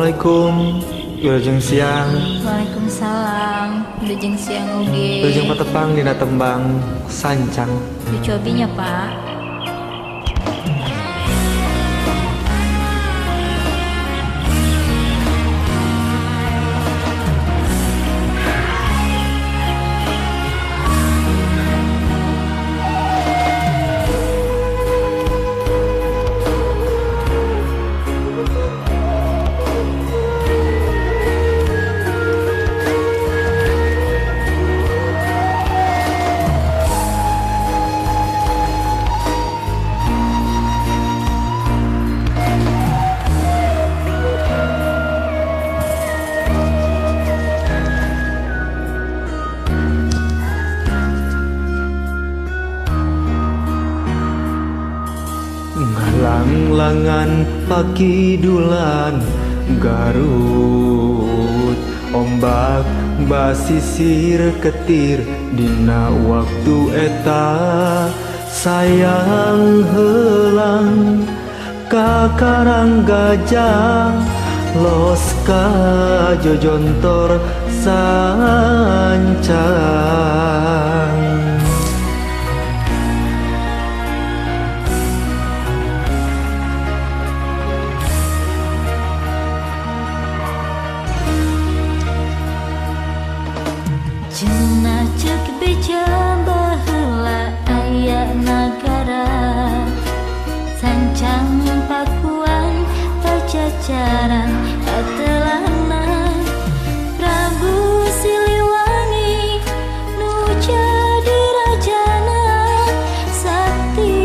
Assalamualaikum. Wilujeng siang. Waalaikumsalam. Wilujeng siang oge. Wilujeng patepang dina tembang sancang. Dicobinya Pak. Lang-langan pakidulan Garut ombak basisir ketir dina waktu eta sayang helang kakarang gajah los ka jojontor sancang. Cenah ceuk beja baheula aya nagara sancang pakuan pajajaran katelahna Prabu Siliwangi nu jadi rajana sakti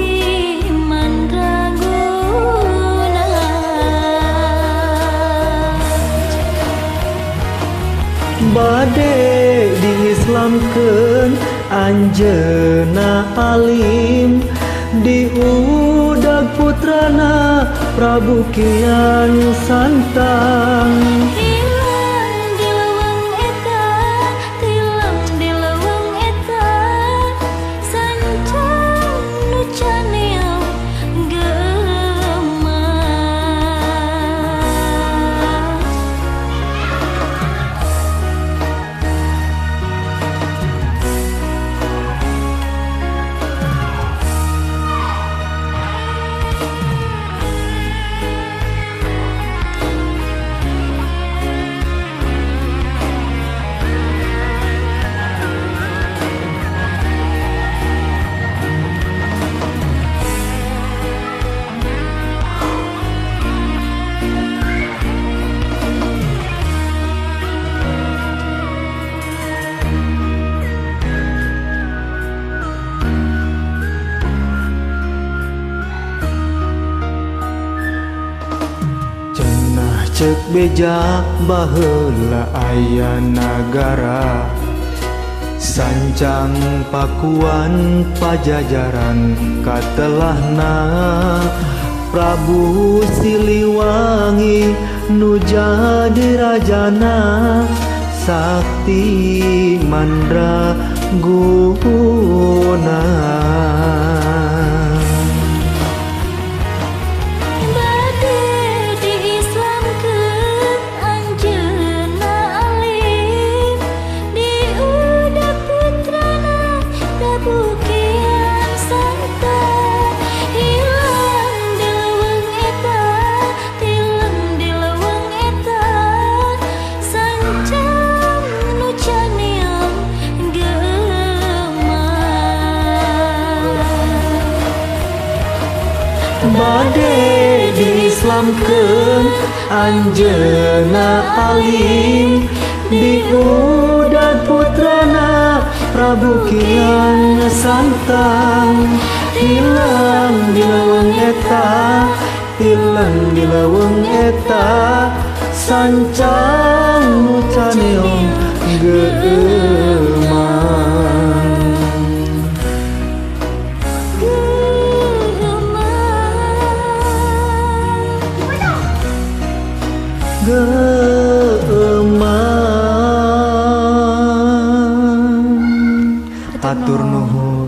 mandraguna. Bade diislamkeun anjeunna alim diudag putrana Prabu Kian Santang. Tilang di leuweung eta, tilang di leuweung eta, sancang nu canil gemas. Cek beja baheula aya nagara sancang pakuan pajajaran katelahna Prabu Siliwangi nu jadi rajana sakti mandraguna. Bade diislamkeun anjeunna alim diudag putrana Prabu Kian Santang. Tilang di leuweung eta, tilang di leuweung eta, sancang nu canil geeman. Geeman. Hatur nuhun.